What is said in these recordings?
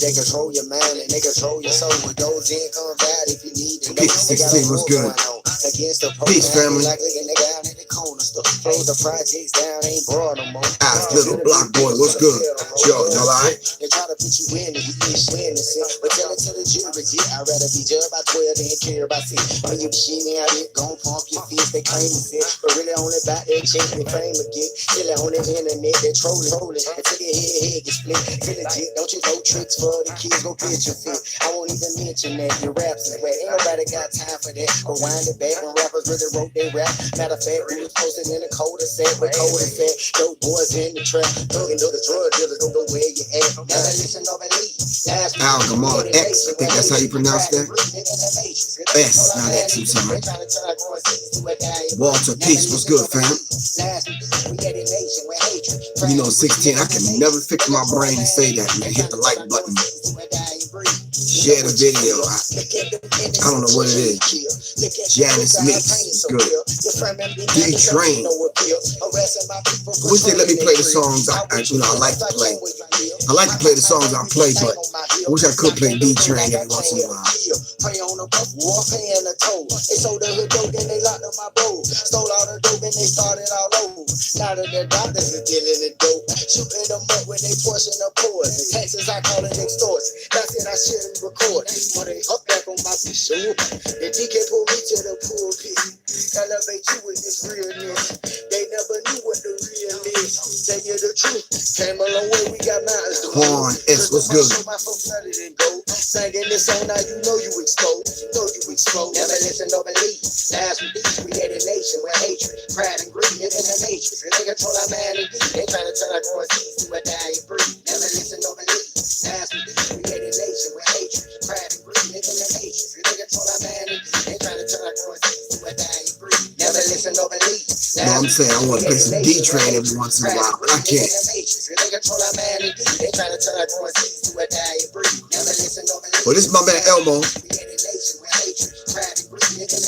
They control your mind and they control your soul. What goes in comes out if you need to know. Peace 16, what's good? Against the Peace, family. like looking nigga out in the corner store. Close the projects down, ain't broad no more. Little block boy, what's good? Yo, y'all alright? They try to put you in and you ain't witnessing. But tell it to the jury, yeah, I'd rather be judged by 12 than care about 6. When you be shitting out here, gon' pump your fist, they claim it's it. But really only about that check they fame again. Still on the internet, they trolling. Until your head get split. Feel legit, don't you know tricks for the kids, go pitch your fit. I won't even mention that, your raps is wet. Ain't nobody got time for that. But wind it back when rappers really wrote their rap. Matter of fact, we was posted in the coda set with coda set. Dope boys in the trap. Thugging to the drug dealers, don't know where you at. Now listen, no believe. Nas X, I think that's how you pronounce that. S, not X, I'm sorry. Walter, peace, what's good, fam? You know, 16, I can never fix my brain to say that, man. Hit the like button. Share the video. I don't know what it is. Janice Mix, good. D-Train. Wish they let me play the songs I like to play. I like to play the songs I play, but I wish I could play D-Train every once in a while. Pray on a war, paying a toll. They sold the hood dope, then they locked up my bowl. Stole all the dope and they started all over. Now that the doctors are dealing the dope, shooting them up with they portion of poison. Texas, I call it extortion. That's it, I shouldn't record. But they up back on my show. The DK pulled me to the pulpit. Elevate you with this realness. They never knew what the real is. Tell you the truth. Came a long way, we got mountains to Juan S, what's good? Singing this song, now you know you exposed. You know you exposed. Never listen, no believe. Last with these, we had a nation with hatred, pride, and greed in the matrix. They control our man and deed. They trying to turn our growing seeds to a dying breed. Never listen, no believe. Last with these, we had a nation with hatred, pride, and greed in the matrix. They control our man and deed. They trying to turn our growing seeds to a dying breed. Never listen, no believe. No, I'm saying I want to play some D-Train every once in a while, but I can't. Well, this is my man Elmo.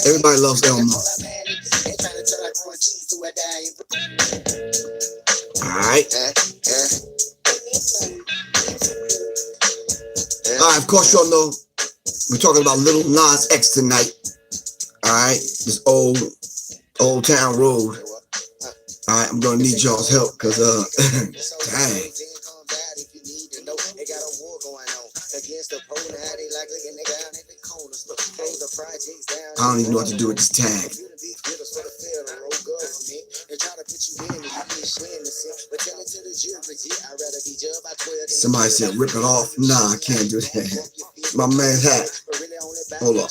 Everybody loves Elmo. Alright. Alright, of course y'all know we're talking about little Nas X tonight. Alright, this old town road. Alright, I'm gonna need y'all's help because dang. I don't even know what to do with this tag. Somebody said rip it off. Nah, I can't do that. My man's hat. Hold on.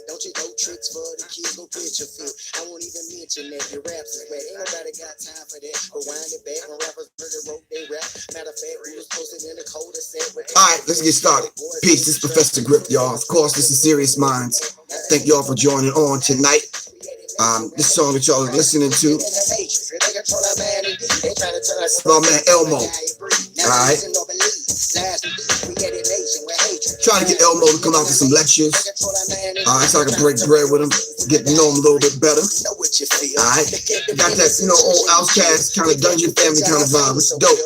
Don't you know tricks for the kids, go pitch your fit. I won't even mention that your raps is wet. Ain't nobody got time for that. But wind it back when rappers really wrote they rap. Matter of fact, we was posted in the coda set. Alright, let's get started. Peace, this is Professor Griff, y'all. Of course, this is Sirius Mindz. Thank y'all for joining on tonight. This song that y'all are listening to, my man Elmo. Alright. Trying to get Elmo to come out to some lectures. Alright, so I can break bread with him, get to know him a little bit better. Alright. Got that, old outcast kind of dungeon family kind of vibe. It's dope.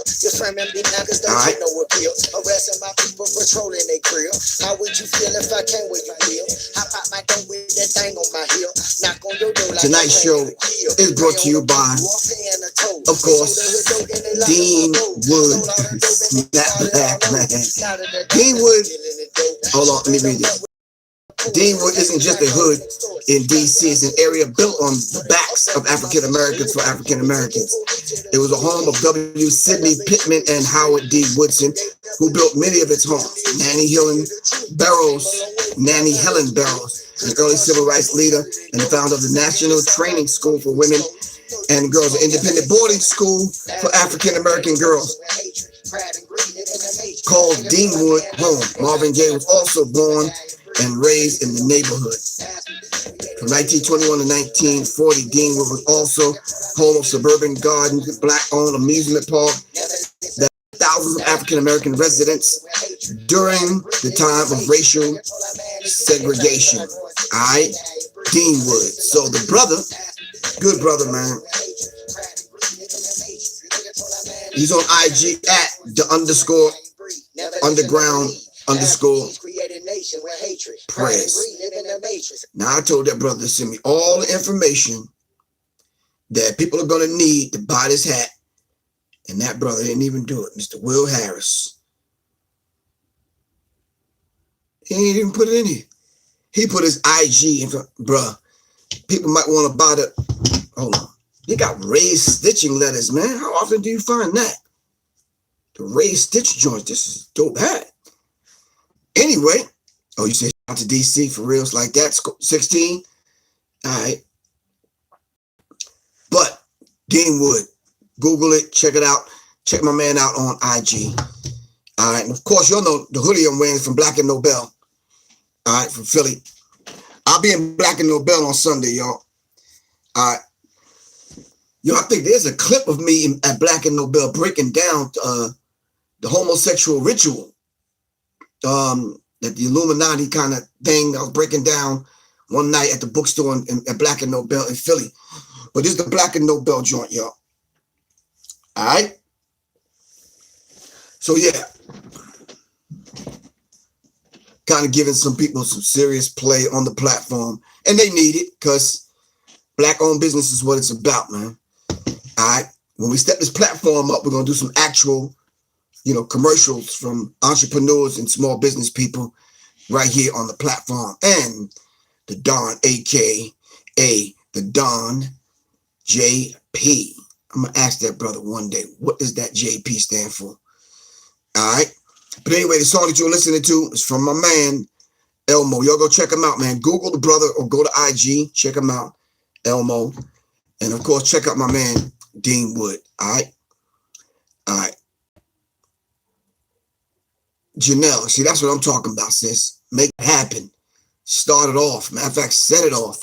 Alright. How would you feel if I came with you, Bill? I pop my gun with that thing on my heel. Knock on your door like tonight's show is brought to you by, of course, Dean Wood. That black man. Dean Wood. Hold on, let me read this. Deanwood isn't just a hood in D.C. It's an area built on the backs of African Americans for African Americans. It was a home of W. Sidney Pittman and Howard D. Woodson, who built many of its homes. Nanny Helen Barrows, an early civil rights leader and the founder of the National Training School for Women and Girls, an independent boarding school for African American girls, called Deanwood home. Marvin Gaye was also born and raised in the neighborhood. From 1921 to 1940, Deanwood was also home of suburban gardens, black-owned amusement park that thousands of African-American residents during the time of racial segregation. All right, Deanwood. So the brother, good brother, man. He's on IG at the underscore underground underscore press. Now I told that brother to send me all the information that people are gonna need to buy this hat, and that brother didn't even do it. Mr. Will Harris, he ain't even put it in here. He put his IG in front, bruh. People might want to buy the. Hold on, they got raised stitching letters, man. How often do you find that? The raised stitch joints. This is a dope hat. Anyway, oh, you said shout out to DC for reals like that. 16. All right. But Dean Wood, Google it, check it out. Check my man out on IG. All right. And of course, you'll know the hoodie I'm wearing from Black and Nobel. All right, from Philly. I'll be in Black and Nobel on Sunday, y'all. All right. Yo, I think there's a clip of me at Black and Nobel breaking down the homosexual ritual. That the Illuminati kind of thing I was breaking down one night at the bookstore at Black and Nobel in Philly. But this is the Black and Nobel joint, y'all. All right. So yeah, kind of giving some people some serious play on the platform, and they need it because Black-owned business is what it's about, man. All right. When we step this platform up, we're gonna do some actual, commercials from entrepreneurs and small business people right here on the platform. And the Don, aka the Don JP. I'm gonna ask that brother one day, what does that JP stand for? All right. But anyway, the song that you're listening to is from my man Elmo. Y'all go check him out, man. Google the brother or go to IG, check him out, Elmo. And of course, check out my man Dean Wood. All right. All right. Janelle, see, that's what I'm talking about, sis. Make it happen. Start it off. Matter of fact, set it off.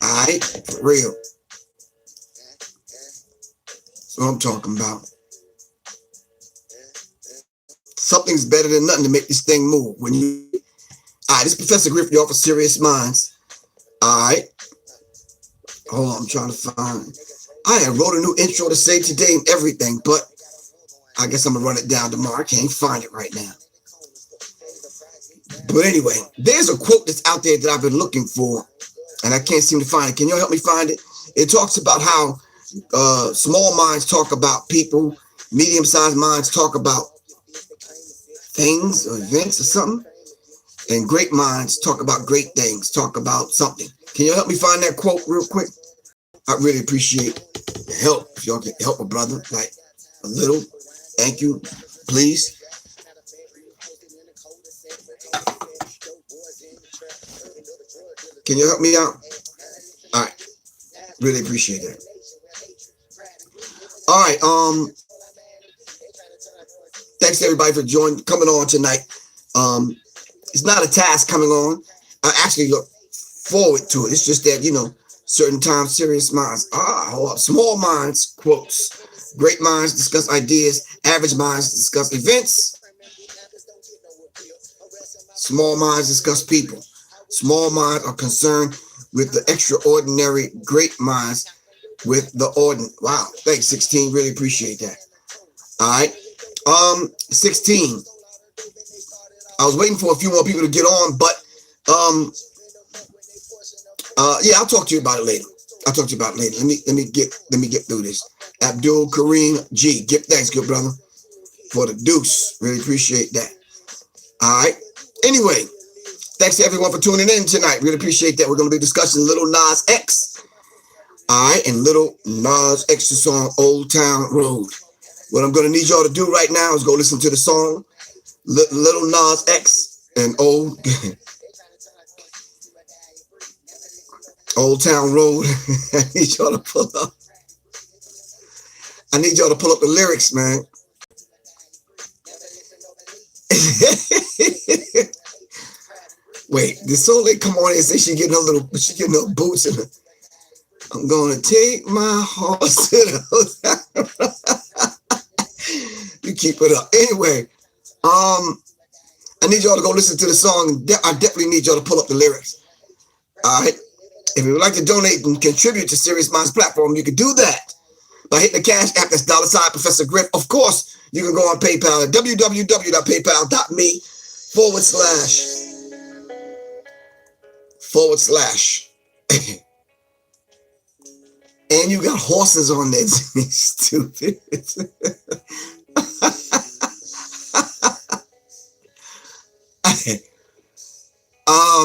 All right? For real. That's what I'm talking about. Something's better than nothing to make this thing move. All right, this is Professor Griff, y'all, for Sirius Mindz. All right. Hold on, I'm trying to find. I had wrote a new intro to say today and everything, but I guess I'm going to run it down tomorrow. I can't find it right now. But anyway, there's a quote that's out there that I've been looking for, and I can't seem to find it. Can y'all help me find it? It talks about how small minds talk about people, medium-sized minds talk about things or events or something, and great minds talk about great things, talk about something. Can you help me find that quote real quick? I really appreciate the help. If y'all can help a brother, like a little, thank you, please. Can you help me out? All right, really appreciate that. All right, thanks everybody for coming on tonight. It's not a task coming on. I actually look forward to it. It's just that, certain times, Sirius Mindz. Small minds, quotes. Great minds discuss ideas. Average minds discuss events. Small minds discuss people. Small minds are concerned with the extraordinary. Great minds with the ordinary. Wow. Thanks, 16. Really appreciate that. All right. 16. I was waiting for a few more people to get on, but yeah, I'll talk to you about it later. Let me get through this. Abdul Kareem G. Give thanks, good brother, for the deuce. Really appreciate that. All right. Anyway, thanks to everyone for tuning in tonight. Really appreciate that. We're going to be discussing Little Nas X. All right, and Little Nas X's song Old Town Road. What I'm going to need y'all to do right now is go listen to the song Little Nas X and Old Town Road. I need y'all to pull up. The lyrics, man. Wait, did Soul Lake come on and say she getting her boots in her? I'm gonna take my horse to the You keep it up. Anyway, I need y'all to go listen to the song. I definitely need y'all to pull up the lyrics. All right. If you would like to donate and contribute to Sirius Mindz platform, you can do that by hitting the Cash App. That's $ Professor Griff. Of course, you can go on PayPal at www.paypal.me / and you got horses on there. Stupid.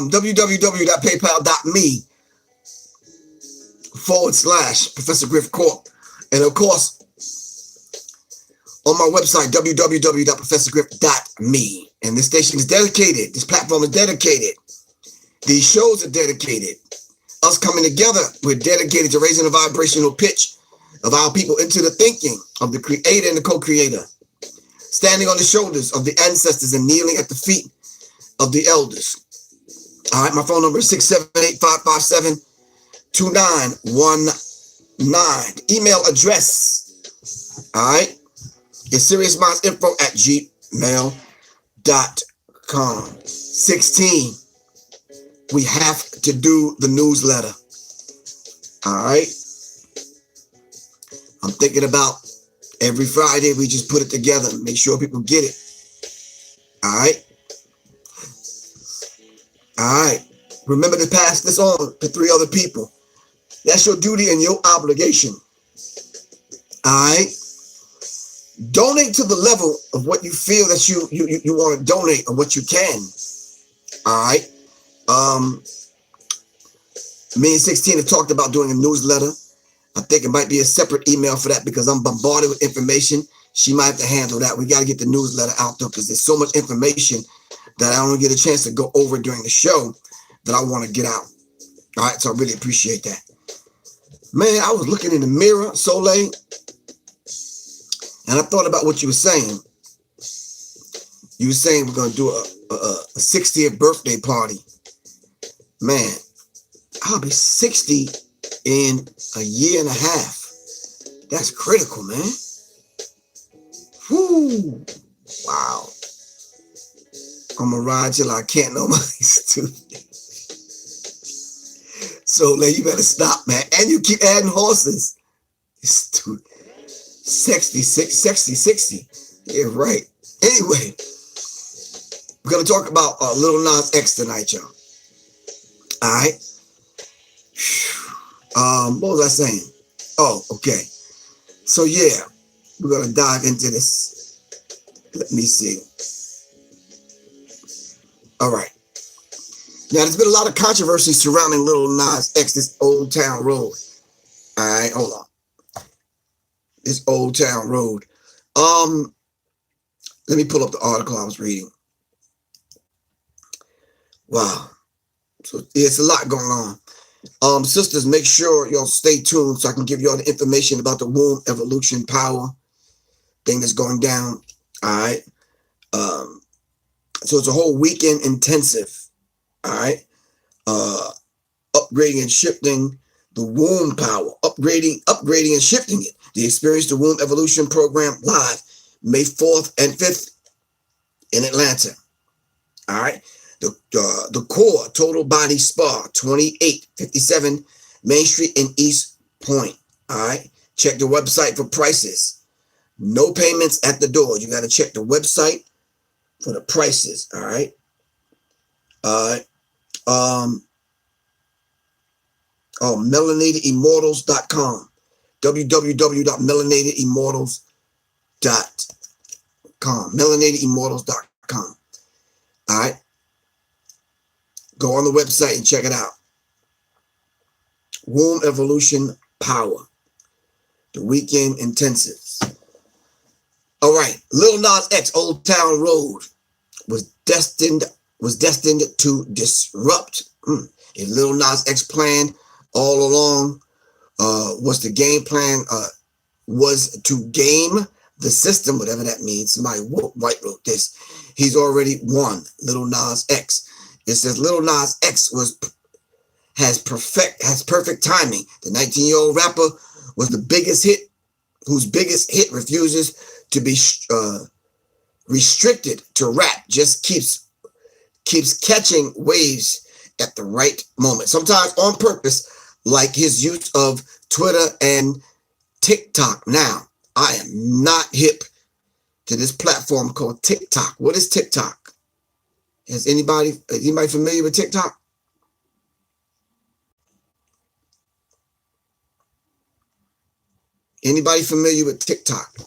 www.paypal.me / Professor Griff Corp. And of course, on my website, www.professorgriff.me. And this station is dedicated. This platform is dedicated. These shows are dedicated. Us coming together, we're dedicated to raising the vibrational pitch of our people into the thinking of the creator and the co-creator. Standing on the shoulders of the ancestors and kneeling at the feet of the elders. All right, my phone number is 678-557-2919. Email address, all right, is seriousmindsinfo@gmail.com. 16, we have to do the newsletter. All right. I'm thinking about every Friday, we just put it together, make sure people get it. All right. All right. Remember to pass this on to 3 other people. That's your duty and your obligation. All right. Donate to the level of what you feel that you want to donate or what you can. All right. Me and 16 have talked about doing a newsletter. I think it might be a separate email for that because I'm bombarded with information. She might have to handle that. We got to get the newsletter out though because there's so much information that I don't get a chance to go over during the show that I want to get out. All right, so I really appreciate that. Man, I was looking in the mirror, Soleil, and I thought about what you were saying. You were saying we're going to do a 60th birthday party. Man, I'll be 60 in a year and a half. That's critical, man. Whoo. Wow. I'm going to ride till I can't no more. So, you better stop, man. And you keep adding horses. It's 60. Yeah, right. Anyway, we're going to talk about Little Nas X tonight, y'all. All right. What was I saying? Oh, okay. So, yeah, we're going to dive into this. Let me see. All right. Now, there's been a lot of controversy surrounding Little Nas X, this Old Town Road. All right, hold on. This Old Town Road. Let me pull up the article I was reading. Wow. So, it's a lot going on. Sisters, make sure y'all stay tuned so I can give you all the information about the womb evolution power thing that's going down. All right. So it's a whole weekend intensive. All right. Upgrading and shifting the womb power. Upgrading and shifting it. The Experience the Womb Evolution Program live May 4th and 5th in Atlanta. All right. The Core Total Body Spa, 2857 Main Street in East Point. All right. Check the website for prices. No payments at the door. You got to check the website for the prices. All right. melanatedimmortals.com. www.melanatedimmortals.com. melanatedimmortals.com. All right. Go on the website and check it out. Womb Evolution Power. The weekend intensives. All right. Lil Nas X, Old Town Road, was destined to disrupt. If Lil Nas X plan all along was the game plan, was to game the system, whatever that means. Somebody white wrote this. He's already won. Lil Nas X. It says Lil Nas X has perfect timing. The 19-year-old rapper was the biggest hit, whose biggest hit refuses to be restricted to rap. Just keeps catching waves at the right moment. Sometimes on purpose, like his use of Twitter and TikTok. Now, I am not hip to this platform called TikTok. What is TikTok? Is anybody familiar with TikTok? Anybody familiar with TikTok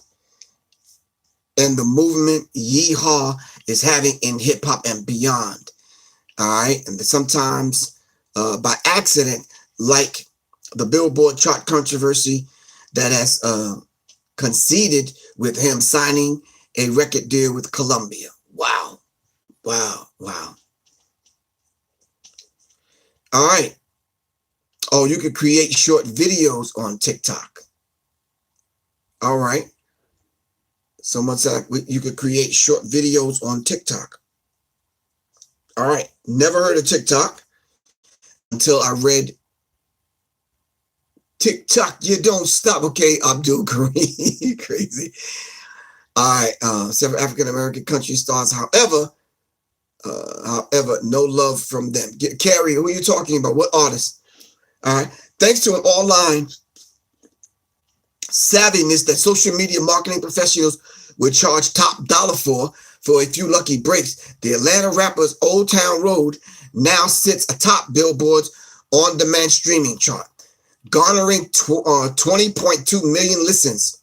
and the movement yeehaw is having in hip hop and beyond? All right. And sometimes by accident, like the Billboard chart controversy that has conceded with him signing a record deal with Columbia. Wow. Wow. Wow. All right. Oh, you could create short videos on TikTok. All right. Someone said you could create short videos on TikTok. All right. Never heard of TikTok until I read TikTok, you don't stop. Okay, Abdul Kareem. Crazy. All right. Several African-American country stars, however, no love from them. Carrie, who are you talking about? What artist? All right. Thanks to an online savviness that social media marketing professionals would charge top dollar for a few lucky breaks, the Atlanta rapper's Old Town Road now sits atop Billboard's on-demand streaming chart, garnering 20.2 million listens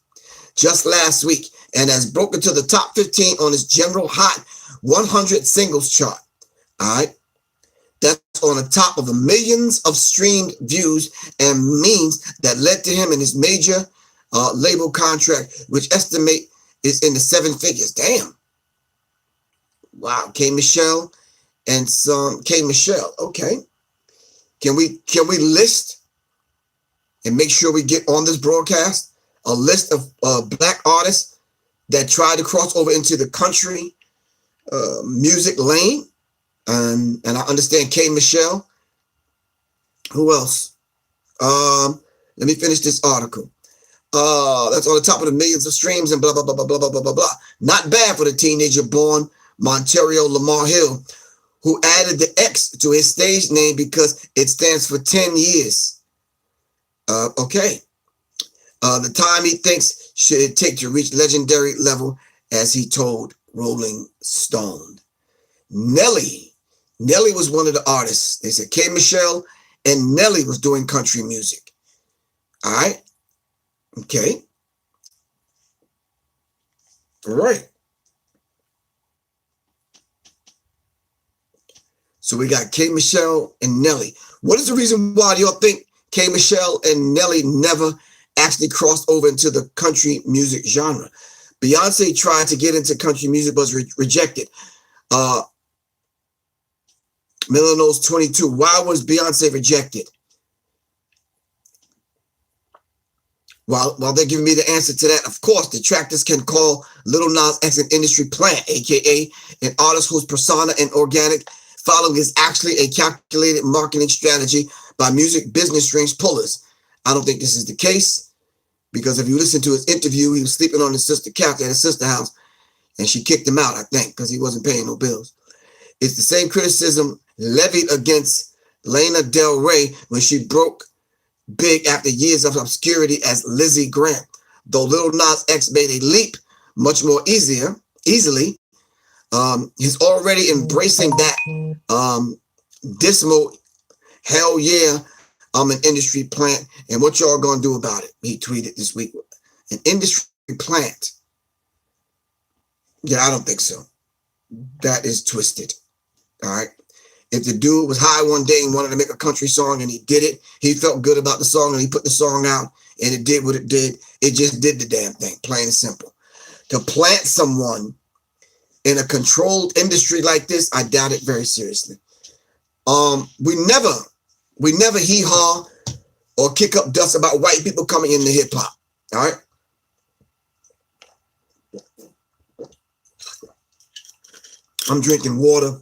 just last week and has broken to the top 15 on its general hot 100 singles chart. All right. That's on the top of the millions of streamed views and means that led to him and his major label contract, which estimate is in the 7 figures. Damn. Wow. K Michelle and some K Michelle. Okay. Can we list and make sure we get on this broadcast a list of black artists that tried to cross over into the country music lane? And I understand K Michelle. Who else? Let me finish this article. That's on the top of the millions of streams and blah, blah, blah, blah, blah, blah, blah, blah, blah. Not bad for the teenager born Monterio Lamar Hill, who added the X to his stage name because it stands for 10 years. Okay. The time he thinks should it take to reach legendary level, as he told Rolling Stone. Nelly was one of the artists. They said K Michelle and Nelly was doing country music. All right. Okay. All right. So we got K Michelle and Nelly. What is the reason why y'all think K Michelle and Nelly never actually crossed over into the country music genre? Beyonce tried to get into country music, but was rejected. Miller knows 22. Why was Beyonce rejected? While they're giving me the answer to that, of course, detractors can call Little Nas X an industry plant, aka an artist whose persona and organic following is actually a calculated marketing strategy by music business rings pullers. I don't think this is the case, because if you listen to his interview, he was sleeping on his sister's couch at his sister's house, and she kicked him out, I think, because he wasn't paying no bills. It's the same criticism levied against Lana Del Rey when she broke big after years of obscurity as Lizzie Grant. Though Lil Nas X made a leap much more easily, he's already embracing that dismal hell yeah, I'm an industry plant, and what y'all gonna do about it? He tweeted this week. An industry plant. Yeah, I don't think so. That is twisted. All right. If the dude was high one day and wanted to make a country song and he did it, he felt good about the song and he put the song out and it did what it did. It just did the damn thing, plain and simple. To plant someone in a controlled industry like this, I doubt it very seriously. We never hee-haw or kick up dust about white people coming into hip hop. All right. I'm drinking water.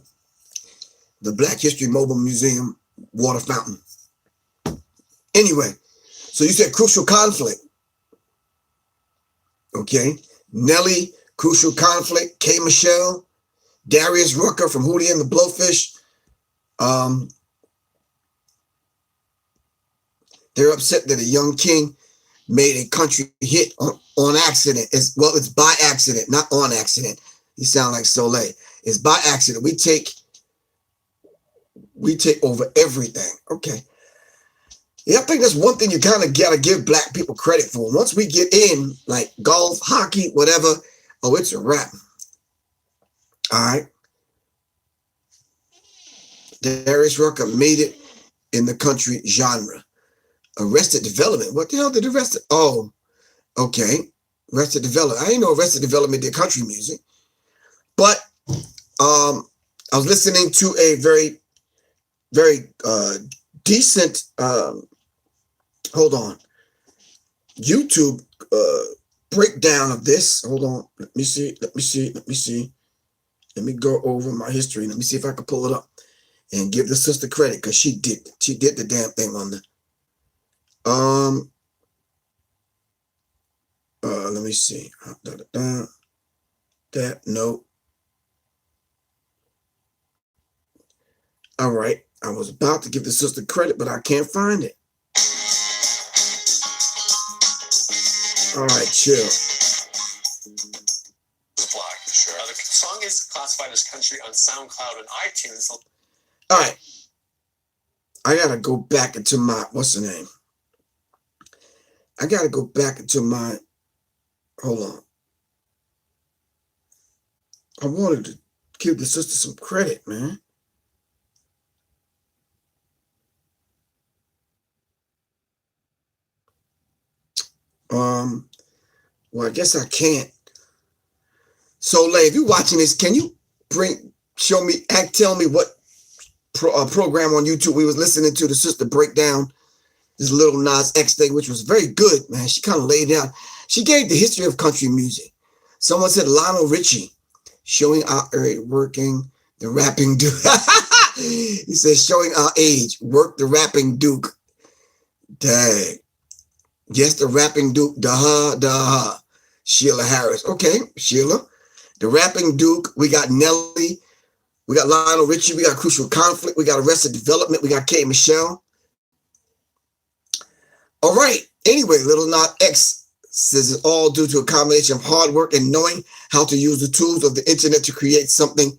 The Black History Mobile Museum water fountain. Anyway, so you said crucial conflict. Okay. Nelly, crucial conflict. K Michelle, Darius Rucker from Hootie and the Blowfish. They're upset that a young king made a country hit on accident. It's by accident, not on accident. You sound like Soleil. It's by accident. We take over everything. Okay. Yeah, I think that's one thing you kind of got to give black people credit for. Once we get in, like golf, hockey, whatever, oh, it's a wrap. All right. Darius Rucker made it in the country genre. Arrested Development. What the hell did Arrested? Oh, okay. Arrested Development. I didn't know Arrested Development did country music. But I was listening to a very, very decent, hold on, YouTube breakdown of this. Hold on. Let me see. Let me go over my history. Let me see if I can pull it up and give the sister credit, because she did the damn thing on the let me see. That no. All right. I was about to give the sister credit, but I can't find it. All right, chill. Sure. The song is classified as country on SoundCloud and iTunes. All right. I got to go back into my, what's the name? I got to go back into my, hold on. I wanted to give the sister some credit, man. Well, I guess I can't. Soleil, if you're watching this, can you tell me what program on YouTube we was listening to the sister break down this little Nas X thing, which was very good, man. She kind of laid out. She gave the history of country music. Someone said Lionel Richie showing our working the rapping duke. He says showing our age, work the rapping duke. Dang. Yes, the rapping duke, da-ha. Sheila Harris. Okay, Sheila. The rapping duke. We got Nelly. We got Lionel Richie. We got Crucial Conflict. We got Arrested Development. We got Kate Michelle. All right. Anyway, Little Nas X says it's all due to a combination of hard work and knowing how to use the tools of the internet to create something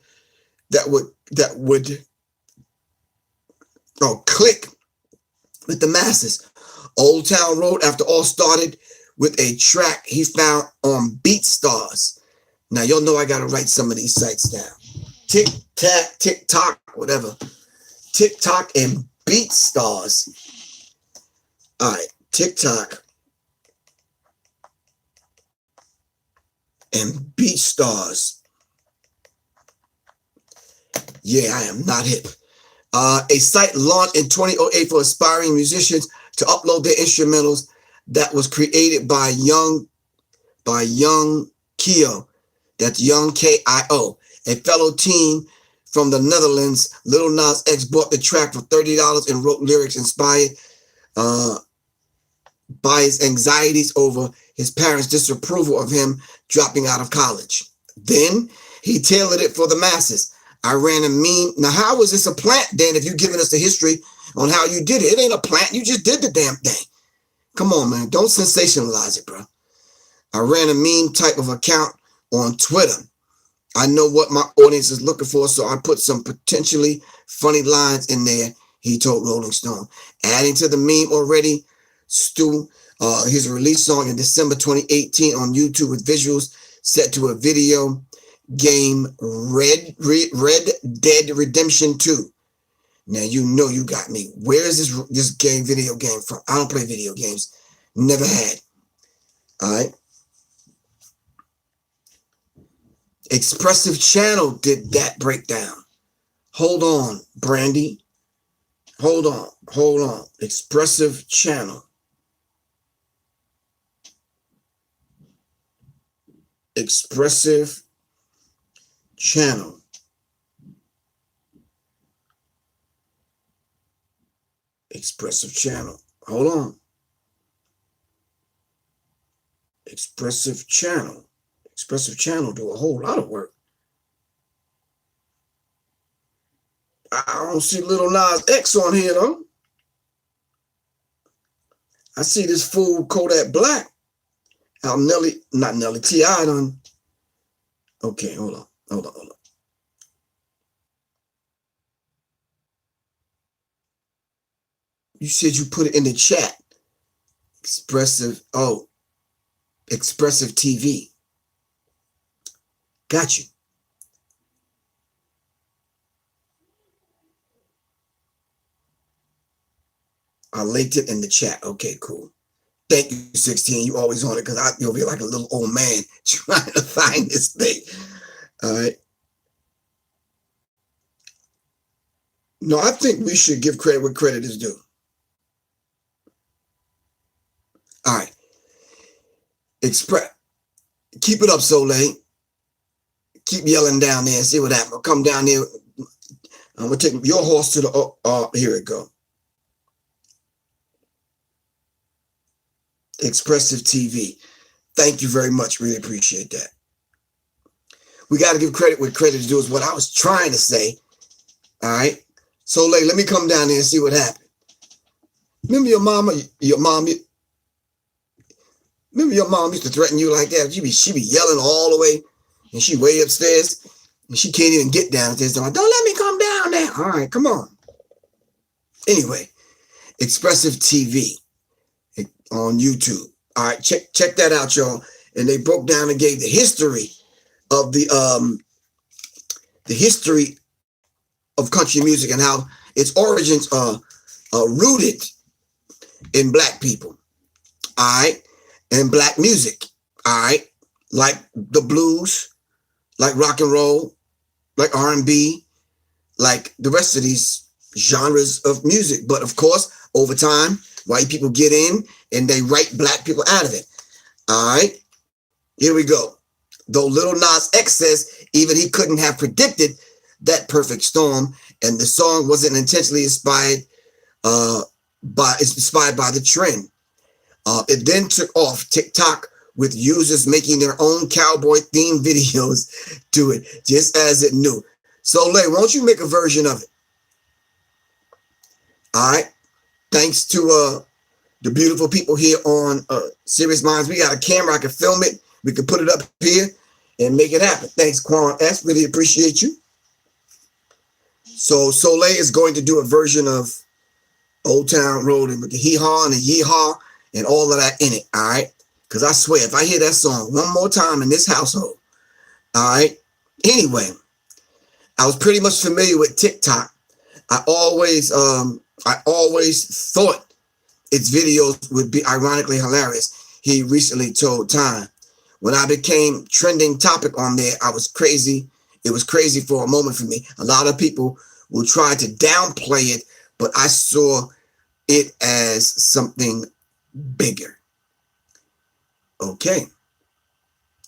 that would click with the masses. Old Town Road, after all, started with a track he found on BeatStars. Now, y'all know I got to write some of these sites down. TikTok, whatever. TikTok and BeatStars. All right, TikTok and BeatStars. Yeah, I am not hip. A site launched in 2008 for aspiring musicians to upload their instrumentals that was created by Young Kio. That's Young Kio, a fellow teen from the Netherlands. Little Nas X bought the track for $30 and wrote lyrics inspired by his anxieties over his parents' disapproval of him dropping out of college. Then he tailored it for the masses. I ran a meme. Now, how was this a plant, Dan, if you're giving us the history on how you did it? It ain't a plant. You just did the damn thing. Come on, man. Don't sensationalize it, bro. I ran a meme type of account on Twitter. I know what my audience is looking for, so I put some potentially funny lines in there, he told Rolling Stone. Adding to the meme already, Stu, his release song in December 2018 on YouTube with visuals set to a video game Red Dead Redemption 2. Now, you know you got me. Where is this video game from? I don't play video games. Never had. All right. Expressive Channel did that breakdown. Hold on, Brandy. Hold on. Expressive Channel. Expressive Channel. Expressive Channel. Hold on. Expressive Channel. Expressive Channel do a whole lot of work. I don't see Little Nas X on here, though. I see this fool Kodak Black. How Nelly, not Nelly, T.I. done. Okay, hold on. You said you put it in the chat. Expressive TV. Got you. I linked it in the chat. Okay, cool. Thank you, 16. You always on it because you'll be like a little old man trying to find this thing. All right. No, I think we should give credit where credit is due. All right. Keep it up, Soleil. Keep yelling down there and see what happens. I'll come down there. I'm going to take your horse to the, here it go. Expressive TV. Thank you very much. Really appreciate that. We got to give credit where credit is due is what I was trying to say. All right. Soleil, let me come down there and see what happened. Remember your mom used to threaten you like that? She be yelling all the way, and she way upstairs, and she can't even get downstairs. Don't let me come down there. All right, come on. Anyway, Expressive TV on YouTube. All right, check that out, y'all. And they broke down and gave the history of the history of country music and how its origins are rooted in black people. All right. And black music, all right, like the blues, like rock and roll, like R&B, like the rest of these genres of music. But of course, over time, white people get in and they write black people out of it. All right, here we go. Though Little Nas X says even he couldn't have predicted that perfect storm, and the song wasn't intentionally inspired by the trend. It then took off TikTok with users making their own cowboy themed videos to it, just as it knew. Soleil, won't you make a version of it? All right. Thanks to the beautiful people here on Sirius Mindz. We got a camera. I can film it. We can put it up here and make it happen. Thanks, Quan S. Really appreciate you. So Soleil is going to do a version of Old Town Road with the hee-haw and the yee-haw and all of that in it, all right? Because I swear, if I hear that song one more time in this household, all right? Anyway, I was pretty much familiar with TikTok. I always thought its videos would be ironically hilarious. He recently told Time, when I became trending topic on there, I was crazy. It was crazy for a moment for me. A lot of people will try to downplay it, but I saw it as something bigger. Okay.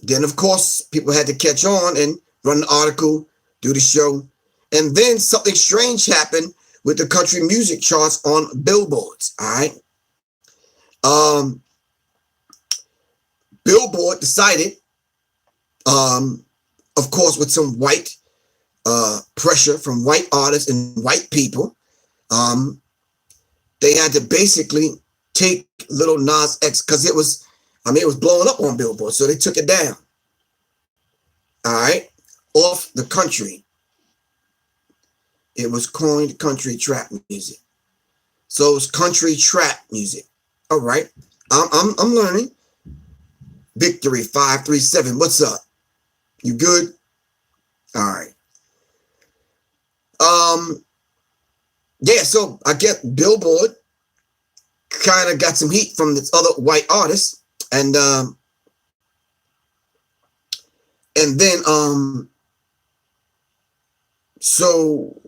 Then, of course, people had to catch on and run the article, do the show. And then something strange happened with the country music charts on billboards. All right. Billboard decided, of course, with some white pressure from white artists and white people, they had to basically take Little Nas X because it was blowing up on Billboard, so they took it down. All right, off the country. It was coined country trap music, so it's country trap music. All right, I'm learning. Victory 537. What's up? You good? All right. Yeah. So I guess Billboard kind of got some heat from this other white artist, and then so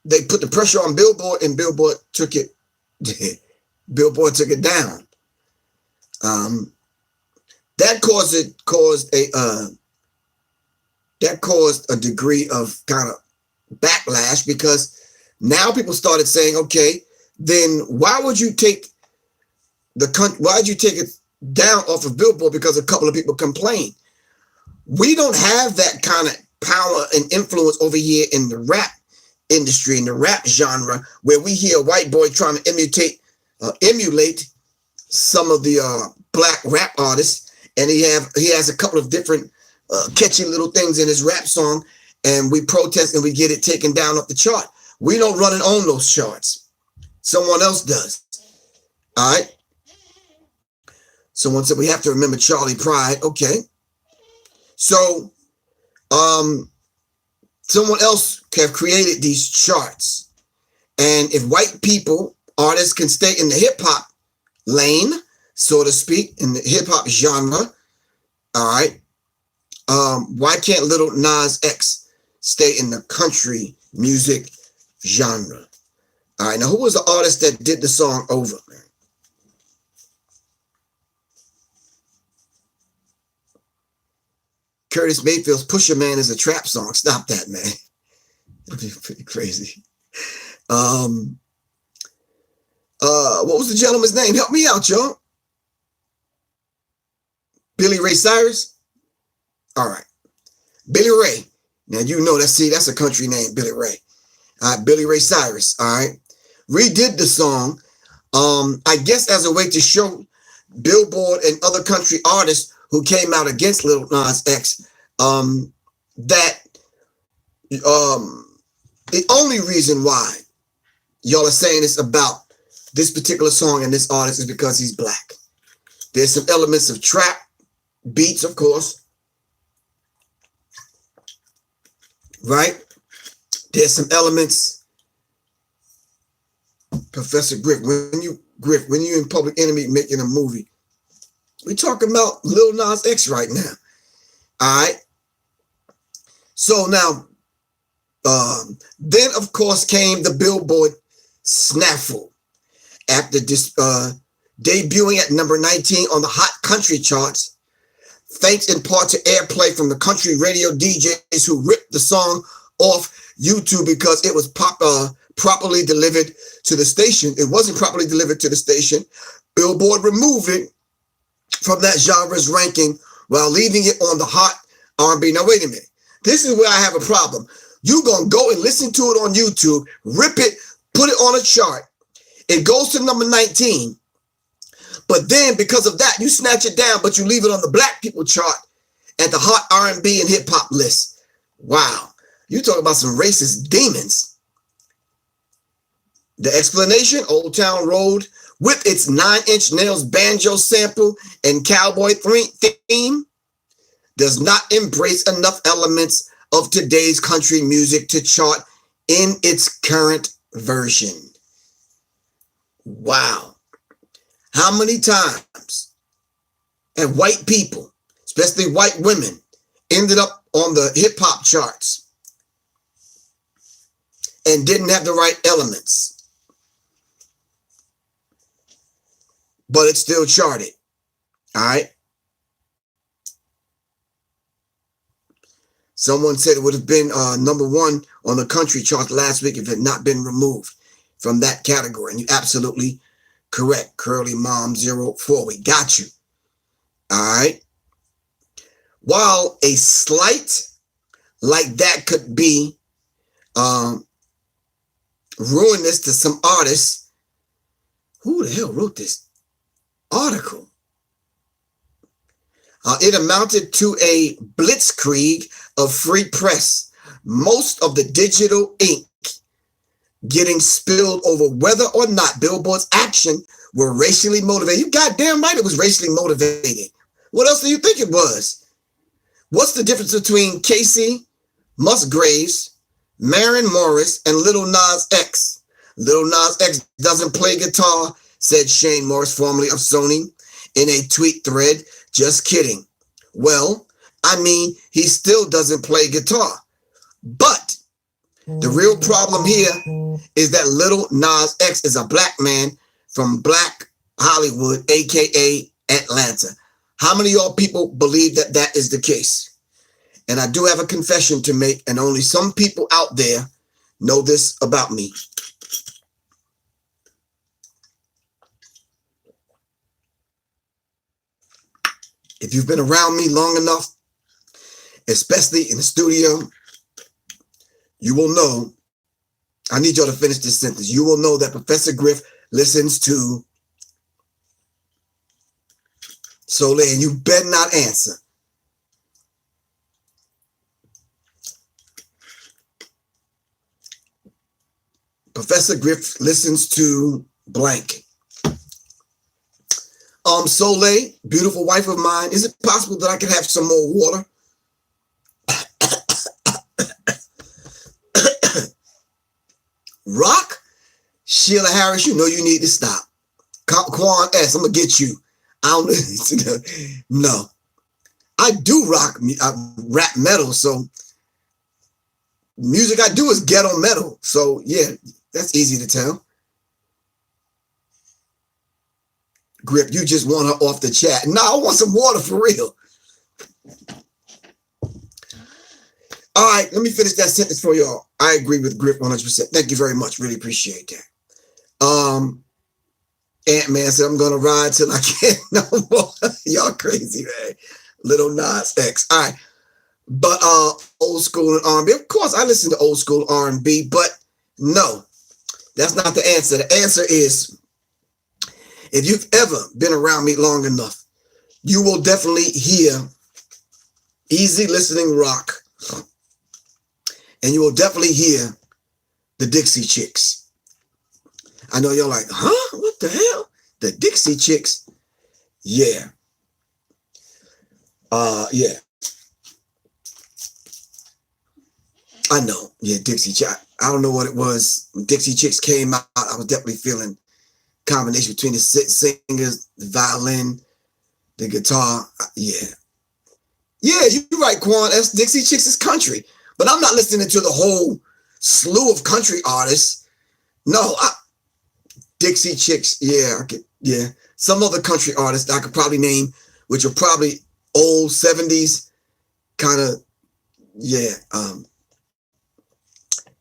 they put the pressure on Billboard, and Billboard took it. Billboard took it down. That caused a degree of kind of backlash, because now people started saying, okay, then why'd you take it down off of Billboard? Because a couple of people complained. We don't have that kind of power and influence over here in the rap industry, in the rap genre, where we hear a white boy trying to emulate some of the black rap artists, and he has a couple of different catchy little things in his rap song, and we protest and we get it taken down off the chart. We don't run and own those charts. Someone else does. All right. Someone said we have to remember Charlie Pride. Okay. So someone else have created these charts. And if white people, artists, can stay in the hip hop lane, so to speak, in the hip hop genre, all right, why can't little Nas X stay in the country music genre? All right, now who was the artist that did the song Over, man? Curtis Mayfield's Pusher Man is a trap song. Stop that, man. It'd be pretty crazy. What was the gentleman's name? Help me out, y'all. Billy Ray Cyrus? All right. Billy Ray. Now, you know, that's a country name, Billy Ray. All right, Billy Ray Cyrus, all right, redid the song, I guess as a way to show Billboard and other country artists who came out against Lil Nas X, that the only reason why y'all are saying this about this particular song and this artist is because he's black. There's some elements of trap beats, of course, right? There's some elements, Professor Griff, when you in Public Enemy making a movie, we talking about Lil Nas X right now. All right. So now, then of course came the Billboard snafu after this debuting at number 19 on the Hot Country charts, thanks in part to airplay from the country radio DJs who ripped the song off YouTube because it was properly delivered to the station. It wasn't properly delivered to the station. Billboard removed it from that genre's ranking while leaving it on the hot R&B. Now, wait a minute. This is where I have a problem. You gonna go and listen to it on YouTube, rip it, put it on a chart. It goes to number 19. But then because of that, you snatch it down, but you leave it on the black people chart at the hot R&B and hip hop list. Wow. You talk about some racist demons. The explanation, Old Town Road, with its 9-inch nails banjo sample and cowboy theme, does not embrace enough elements of today's country music to chart in its current version. Wow. How many times have white people, especially white women, ended up on the hip hop charts and didn't have the right elements, but it's still charted? All right. Someone said it would have been number 1 on the country chart last week if it had not been removed from that category. And you're absolutely correct. Curly Mom 04. We got you. All right. While a slight like that could be ruinous to some artists, who the hell wrote this article? It amounted to a blitzkrieg of free press, most of the digital ink getting spilled over whether or not Billboard's action were racially motivated. You goddamn right it was racially motivated. What else do you think it was? What's the difference between Casey Musgraves, Maren Morris, and Lil Nas X? Lil Nas X doesn't play guitar, said Shane Morris, formerly of Sony, in a tweet thread. Just kidding. Well, I mean, he still doesn't play guitar. But the real problem here is that Lil Nas X is a black man from Black Hollywood, aka Atlanta. How many of y'all people believe that that is the case? And I do have a confession to make, and only some people out there know this about me. If you've been around me long enough, especially in the studio, you will know, I need y'all to finish this sentence. You will know that Professor Griff listens to Soleil, and you better not answer. Professor Griff listens to blank. Soleil, beautiful wife of mine, is it possible that I can have some more water? Rock? Sheila Harris, you know you need to stop. Quan S, I'm going to get you. I don't no. I do rock, rap metal, so music I do is ghetto metal. So, yeah, that's easy to tell. Grip, you just want her off the chat. No, I want some water for real. All right, let me finish that sentence for y'all. I agree with Grip 100%. Thank you very much. Really appreciate that. Ant-Man said, I'm going to ride till I can't no more. Y'all crazy, man. Little Nas X. All right. But old school and R&B. Of course, I listen to old school R&B, but no, that's not the answer. The answer is, if you've ever been around me long enough, you will definitely hear easy listening rock. And you will definitely hear the Dixie Chicks. I know you're like, huh? What the hell? The Dixie Chicks? Yeah. Yeah. I know. Yeah, Dixie Chicks. I don't know what it was. When Dixie Chicks came out, I was definitely feeling combination between the singers, the violin, the guitar. Yeah. Yeah, you're right, Quan. That's Dixie Chicks is country. But I'm not listening to the whole slew of country artists. No, Dixie Chicks, yeah, yeah. Some other country artists I could probably name, which are probably old 70s, kind of, yeah,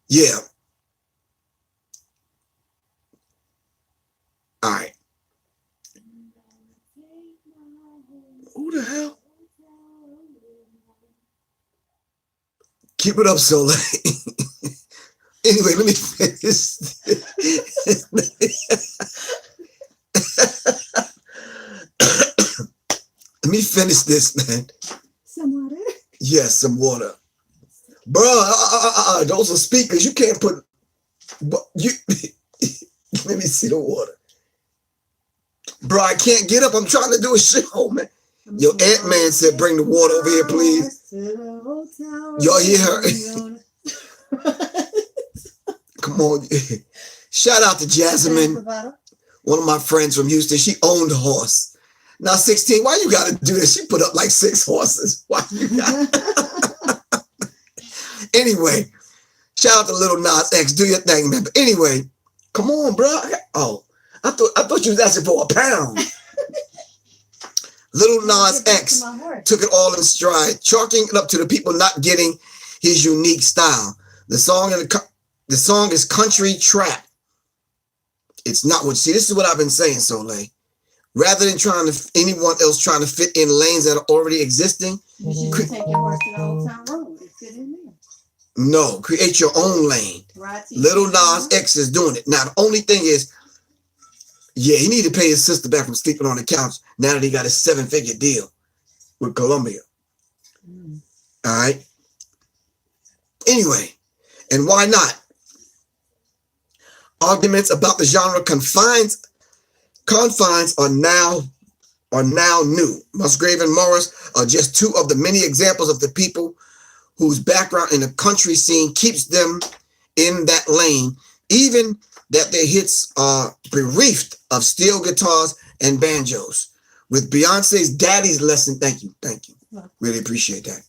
yeah. All right. Who the hell? Keep it up, Soleil. Anyway, let me finish. Let me finish this, man. Some water? Yes, some water. Bro, those are speakers. You can't put... But you. Let me see the water. Bro, I can't get up. I'm trying to do a show, man. Yo, Ant-Man said, bring the water over here, please. Y'all hear her? Come on. Shout out to Jasmine, one of my friends from Houston. She owned a horse. Now, 16, why you got to do this? She put up like 6 horses. Why you got Anyway, shout out to Little Nas X. Do your thing, man. But anyway, come on, bro. Oh, I thought you was asking for a pound. Little Nas X took it all in stride, chalking it up to the people not getting his unique style. The song is country trap. It's not what. See, this is what I've been saying, Soleil. Rather than anyone else trying to fit in lanes that are already existing, take your horse to the Old Town Road and fit in there. No, create your own lane. Little Nas X is doing it. Now, the only thing is, yeah, he need to pay his sister back from sleeping on the couch now that he got a 7-figure deal with Columbia. All right. Anyway, and why not? Arguments about the genre confines are now new. Musgrave and Morris are just 2 of the many examples of the people whose background in the country scene keeps them in that lane, even that their hits are bereft of steel guitars and banjos. With Beyonce's Daddy's Lesson, thank you. Really appreciate that.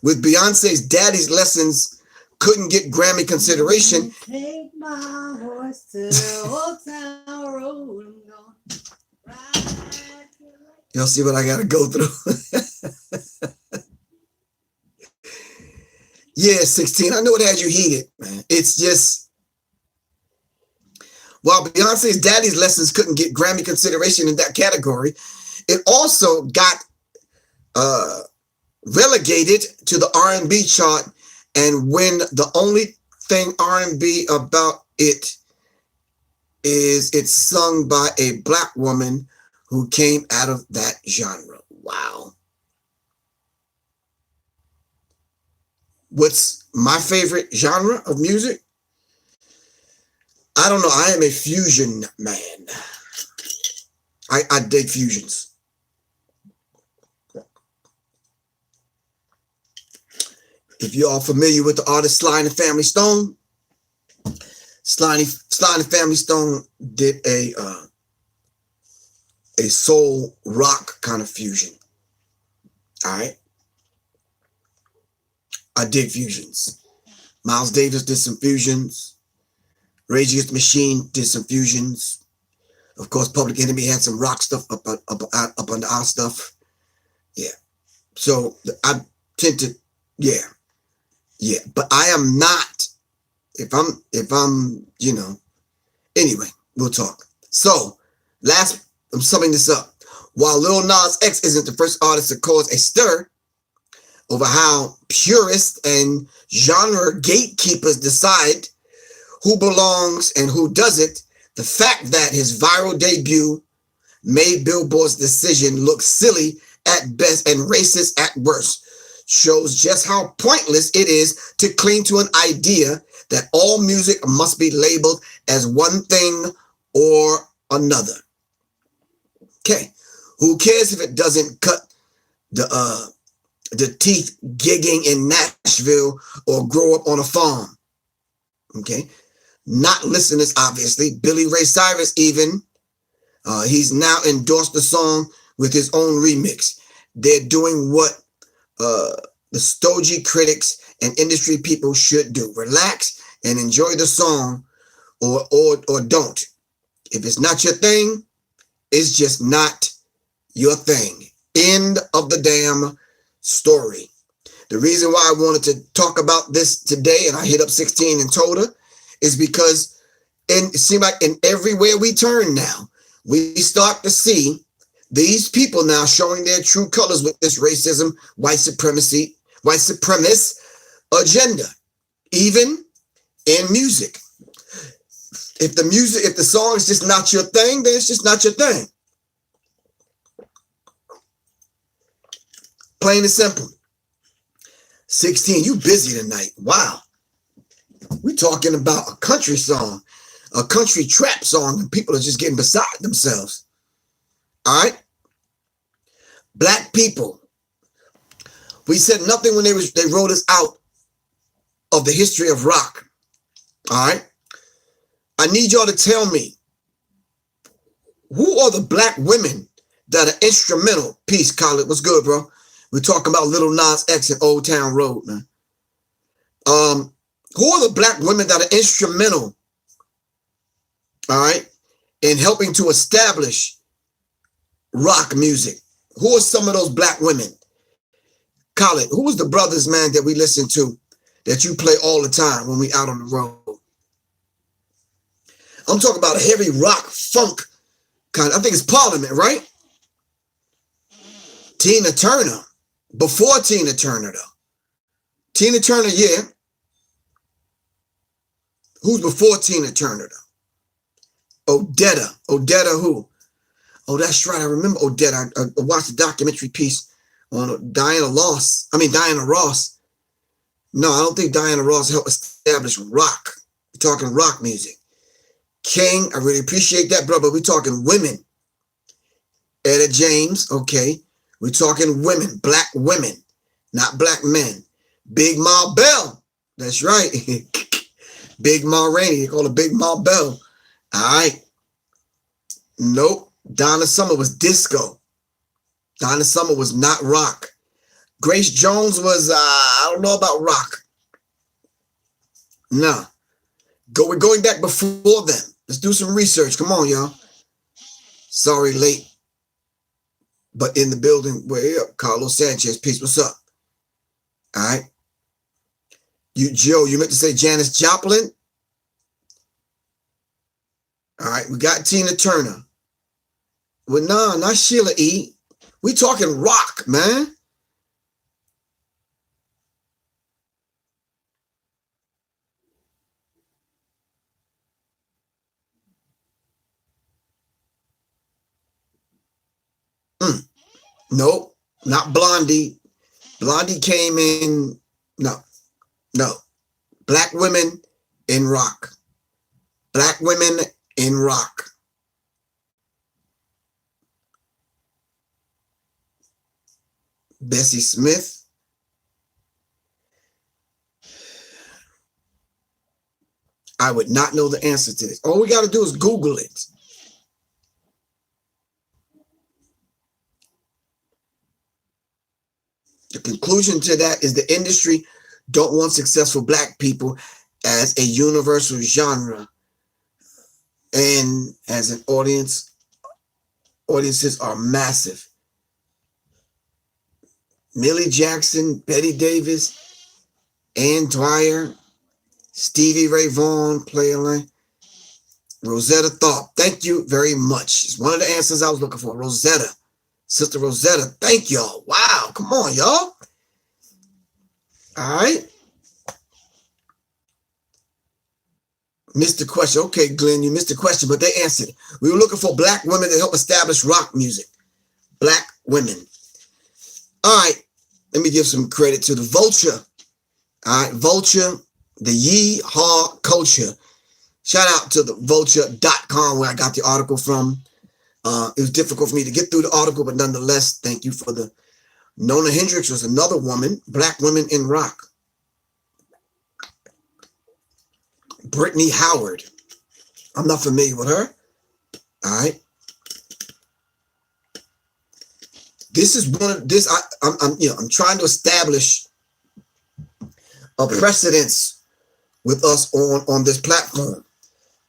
With Beyonce's Daddy's Lessons couldn't get Grammy consideration. Take my horse to the Old Town Road. I'm gonna ride. Y'all see what I gotta go through? Yeah, 16. I know it had you heated, man. It's just, while Beyonce's Daddy's Lessons couldn't get Grammy consideration in that category, it also got relegated to the R&B chart. And when the only thing R&B about it is it's sung by a Black woman who came out of that genre. Wow. What's my favorite genre of music? I don't know. I am a fusion man. I dig fusions. If you are familiar with the artist Sly and the Family Stone, Sly and the Family Stone did a soul rock kind of fusion. All right. I dig fusions. Miles Davis did some fusions. Rage Against the Machine did some fusions. Of course, Public Enemy had some rock stuff up under our stuff. Yeah. So I tend to, yeah. But I am not, if I'm, anyway, we'll talk. So I'm summing this up. While Lil Nas X isn't the first artist to cause a stir over how purists and genre gatekeepers decide who belongs and who doesn't, the fact that his viral debut made Billboard's decision look silly at best and racist at worst shows just how pointless it is to cling to an idea that all music must be labeled as one thing or another. Okay, who cares if it doesn't cut the teeth gigging in Nashville or grow up on a farm? Okay. Not listeners, obviously. Billy Ray Cyrus even, he's now endorsed the song with his own remix. They're doing what the stodgy critics and industry people should do. Relax and enjoy the song or don't. If it's not your thing, it's just not your thing. End of the damn story. The reason why I wanted to talk about this today, and I hit up 16 and told her, is because it seems like in everywhere we turn now, we start to see these people now showing their true colors with this racism, white supremacist agenda, even in music. If the song is just not your thing, then it's just not your thing. Plain and simple. 16, you busy tonight. Wow. We're talking about a country song, a country trap song, and people are just getting beside themselves. All right? Black people. We said nothing when they wrote us out of the history of rock. All right? I need y'all to tell me, who are the black women that are instrumental? Peace, Khaled. What's good, bro? We're talking about Little Nas X and Old Town Road, man. Who are the black women that are instrumental, all right, in helping to establish rock music? Who are some of those black women? Khaled, who was the brothers, man, that we listen to, that you play all the time when we out on the road? I'm talking about a heavy rock, funk kind. I think it's Parliament, right? Tina Turner. Before Tina Turner, though. Tina Turner, yeah. Who's before Tina Turner, though? Odetta who? Oh, that's right. I remember Odetta. I watched a documentary piece on Diana Ross. No, I don't think Diana Ross helped establish rock. We're talking rock music. King, I really appreciate that, brother. We're talking women. Etta James, okay. We're talking women, black women, not black men. Big Ma Bell, that's right. Big Ma Rainey, they call her Big Ma Bell. All right. Nope. Donna Summer was disco. Donna Summer was not rock. Grace Jones was, I don't know about rock. No. We're going back before them. Let's do some research. Come on, y'all. Sorry, late. But in the building, we're here. Carlos Sanchez, peace. What's up? All right. Joe, you meant to say Janis Joplin? All right, we got Tina Turner. Well, no, not Sheila E. We talking rock, man. Nope, not Blondie. Blondie came in, no. Black women in rock. Black women in rock. Bessie Smith. I would not know the answer to this. All we got to do is Google it. The conclusion to that is the industry don't want successful black people as a universal genre. And as an audience, audiences are massive. Millie Jackson, Betty Davis, Ann Dwyer, Stevie Ray Vaughan, Playline, Rosetta Tharpe. Thank you very much. It's one of the answers I was looking for. Rosetta. Sister Rosetta. Thank y'all. Wow. Come on, y'all. All right. Missed the question. Okay, Glenn, you missed the question, but they answered it. We were looking for black women to help establish rock music. Black women. All right. Let me give some credit to the Vulture. All right. Vulture, the Yee-Haw Culture. Shout out to the vulture.com where I got the article from. It was difficult for me to get through the article, but nonetheless, thank you for the... Nona Hendrix was another woman. Black women in rock. Brittany Howard. I'm not familiar with her. All right. This is one of this. I'm trying to establish a precedence with us on this platform.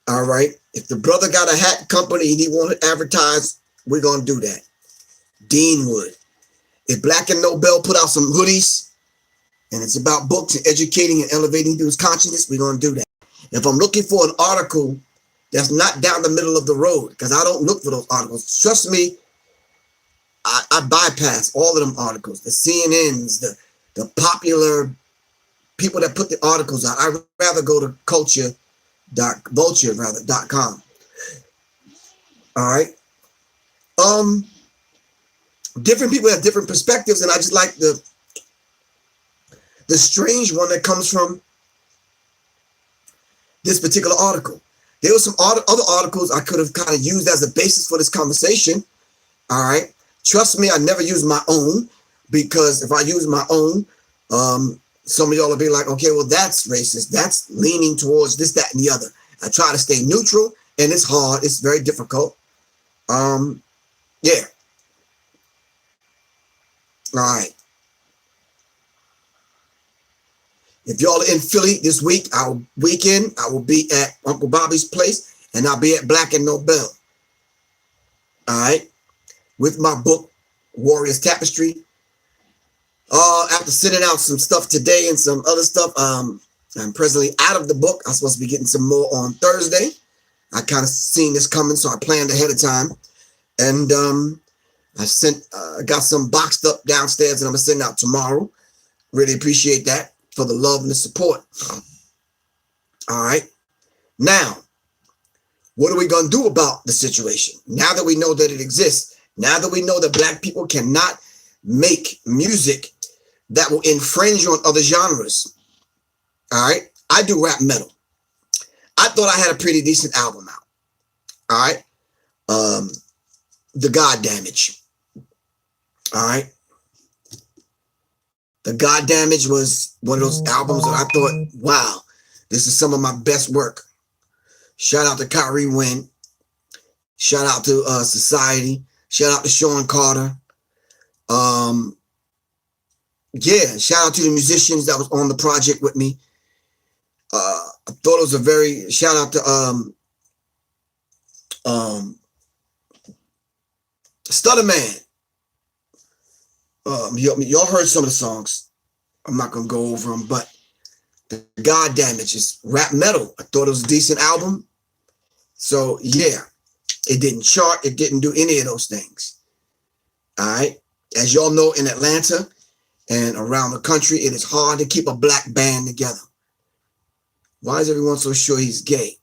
All right. If the brother got a hat company and he wanted to advertise, we're gonna do that. Dean would. If Black and Nobel put out some hoodies and it's about books and educating and elevating people's consciousness, we're gonna do that. If I'm looking for an article that's not down the middle of the road, because I don't look for those articles. Trust me, I bypass all of them articles, the CNNs, the popular people that put the articles out. I'd rather go to vulture.com. All right. Different people have different perspectives, and I just like the strange one that comes from this particular article. There were some other articles I could have kind of used as a basis for this conversation. All right. Trust me, I never use my own, because if I use my own, some of y'all will be like, okay, well, that's racist. That's leaning towards this, that, and the other. I try to stay neutral, and it's hard. It's very difficult. Yeah. All right. If y'all are in Philly this week, weekend, I will be at Uncle Bobby's place, and I'll be at Black and Nobel. All right. With my book, Warriors Tapestry. After sending out some stuff today and some other stuff, I'm presently out of the book. I'm supposed to be getting some more on Thursday. I kind of seen this coming, so I planned ahead of time. And I got some boxed up downstairs, and I'm going to send out tomorrow. Really appreciate that for the love and the support. All right. Now, what are we going to do about the situation? Now that we know that it exists, now that we know that Black people cannot make music that will infringe on other genres. All right. I do rap metal. I thought I had a pretty decent album out. All right. The God Damage. All right. The God Damage was one of those albums that I thought, wow, this is some of my best work. Shout out to Kyrie Wynn. Shout out to Society. Shout out to Sean Carter. Yeah, shout out to the musicians that was on the project with me. I thought it was a very, shout out to Stutter Man. Y'all heard some of the songs. I'm not gonna go over them, but the God Damage is rap metal. I thought it was a decent album. So yeah, it didn't chart. It didn't do any of those things. All right. As y'all know, in Atlanta and around the country, it is hard to keep a Black band together. Why is everyone so sure he's gay?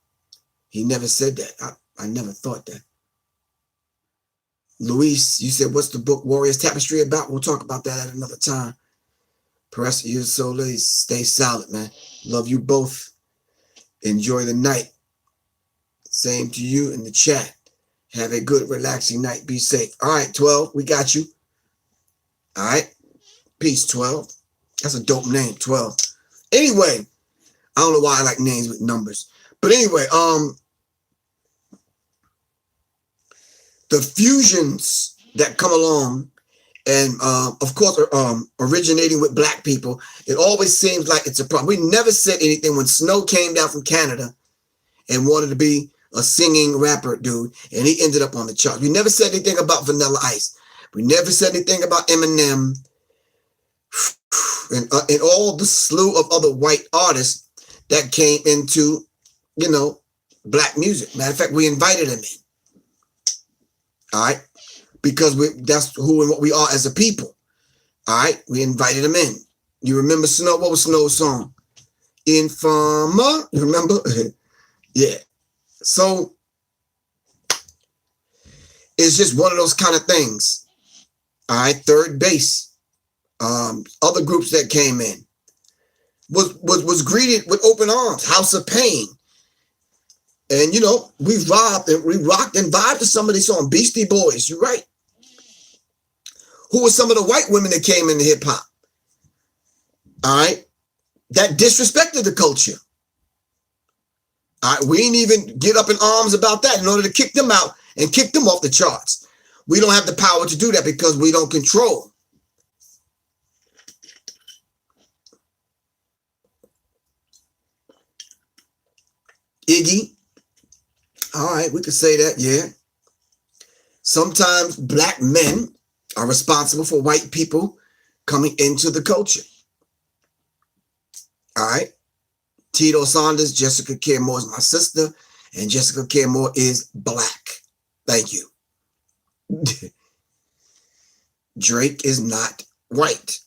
He never said that. I never thought that. Luis, you said, what's the book Warriors Tapestry about? We'll talk about that at another time. Press your soul, stay solid, man. Love you both. Enjoy the night. Same to you in the chat. Have a good, relaxing night. Be safe. All right, 12, we got you. All right. Peace, 12. That's a dope name, 12. Anyway, I don't know why I like names with numbers. But anyway, the fusions that come along and, of course, originating with black people, it always seems like it's a problem. We never said anything when Snow came down from Canada and wanted to be a singing rapper dude, and he ended up on the charts. We never said anything about Vanilla Ice. We never said anything about Eminem and all the slew of other white artists that came into, you know, black music. Matter of fact, we invited them in. All right? Because that's who and what we are as a people. All right? We invited them in. You remember Snow? What was Snow's song? Informer. You remember? Yeah. So it's just one of those kind of things. All right, third base. Other groups that came in was greeted with open arms. House of Pain, and you know we rocked and vibed to some of these songs. Beastie Boys, you're right. Who were some of the white women that came into hip hop? All right, that disrespected the culture. All right, we didn't even get up in arms about that in order to kick them out and kick them off the charts. We don't have the power to do that because we don't control. Iggy. All right, we could say that, yeah. Sometimes black men are responsible for white people coming into the culture. All right. Tito Saunders, Jessica Care Moore is my sister, and Jessica Care Moore is black. Thank you. Drake is not white.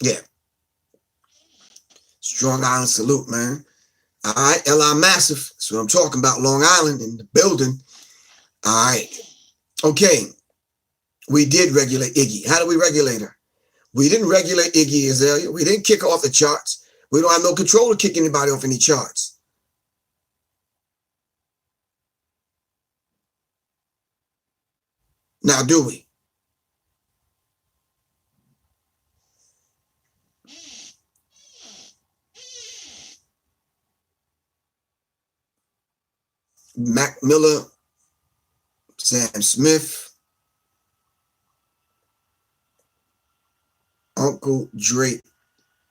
Yeah. Strong Island salute, man. All right, L.I. Massive. That's what I'm talking about. Long Island in the building. All right. Okay. We did regulate Iggy. How do we regulate her? We didn't regulate Iggy Azalea. We didn't kick her off the charts. We don't have no control to kick anybody off any charts. Now, do we? Mac Miller, Sam Smith, Uncle Drake.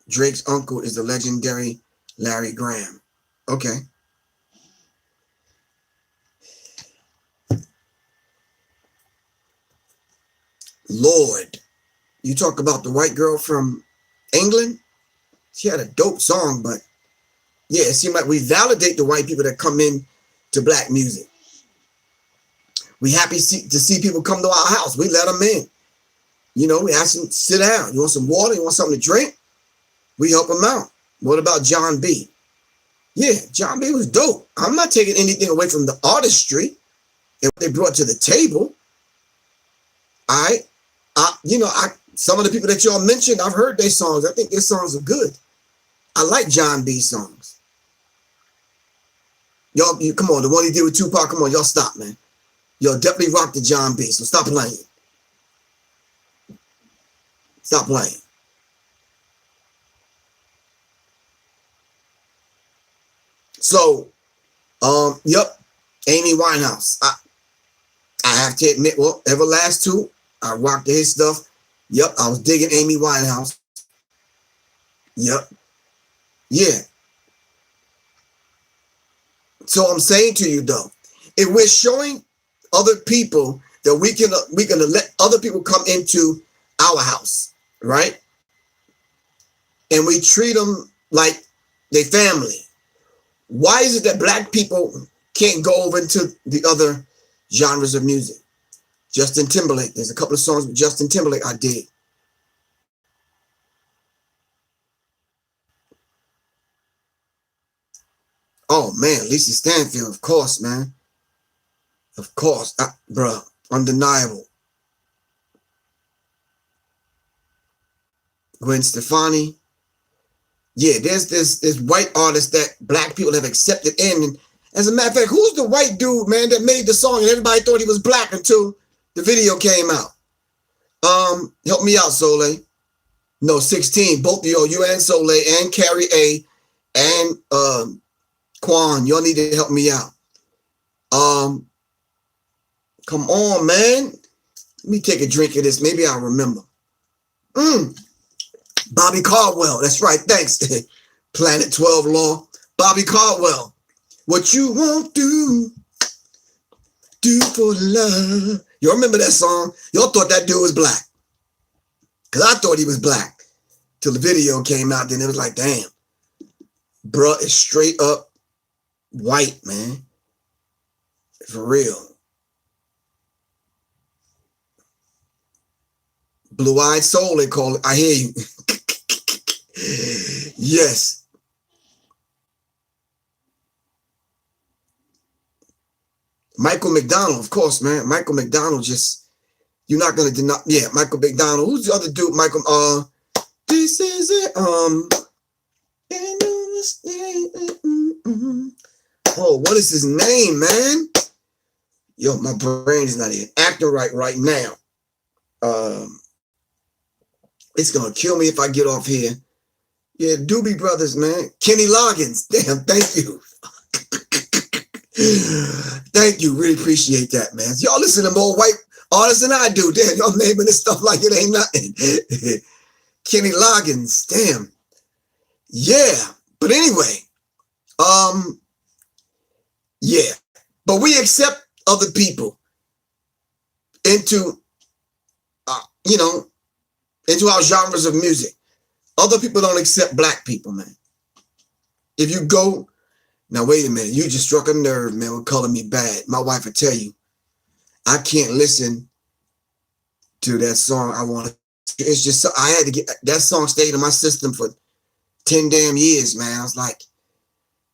Drake's uncle is the legendary Larry Graham. Okay. Lord, you talk about the white girl from England? She had a dope song, but yeah, it seemed like we validate the white people that come in to black music. We happy to see people come to our house. We let them in. You know, we ask them, sit down. You want some water? You want something to drink? We help them out. What about John B? Yeah, John B was dope. I'm not taking anything away from the artistry and what they brought to the table. All right. Some of the people that y'all mentioned, I've heard their songs. I think their songs are good. I like John B songs. Y'all, come on, the one he did with Tupac, come on, y'all stop, man. Y'all definitely rock the John B, so stop playing. Stop playing. So, yep, Amy Winehouse. I have to admit, well, Everlast too. I rocked his stuff. Yep, I was digging Amy Winehouse. Yep. Yeah. So I'm saying to you though, if we're showing other people that we can let other people come into our house, right? And we treat them like they family. Why is it that black people can't go over into the other genres of music? Justin Timberlake. There's a couple of songs with Justin Timberlake I dig. Oh man, Lisa Stanfield, of course, man. Of course, bruh, undeniable. Gwen Stefani. Yeah, there's this white artist that black people have accepted in. And as a matter of fact, who's the white dude, man, that made the song and everybody thought he was black until the video came out? Help me out, Soleil. No, 16. Both of you and Soleil and Carrie A and Quan, y'all need to help me out. Come on, man. Let me take a drink of this. Maybe I'll remember. Bobby Caldwell. That's right. Thanks. Planet 12 Law. Bobby Caldwell. What you won't do for love. You remember that song? Y'all thought that dude was black. Because I thought he was black. Till the video came out. Then it was like, damn. Bruh is straight up white, man. For real. Blue-eyed soul, they call it. I hear you. Yes. Michael McDonald, of course, man. Michael McDonald just, you're not going to deny. Yeah, Michael McDonald. Who's the other dude? Michael, this is it. Oh, what is his name, man? Yo, my brain is not even acting right now. It's going to kill me if I get off here. Yeah, Doobie Brothers, man. Kenny Loggins. Damn, thank you. Thank you. Really appreciate that, man. Y'all listen to more white artists than I do. Damn, y'all naming this stuff like it ain't nothing. Kenny Loggins. Damn. Yeah. But anyway, yeah. But we accept other people into, into our genres of music. Other people don't accept black people, man. If you go, now wait a minute, you just struck a nerve, man, with Color Me Bad. My wife will tell you, I can't listen to that song. It's just, I had to get, that song stayed in my system for 10 damn years, man. I was like,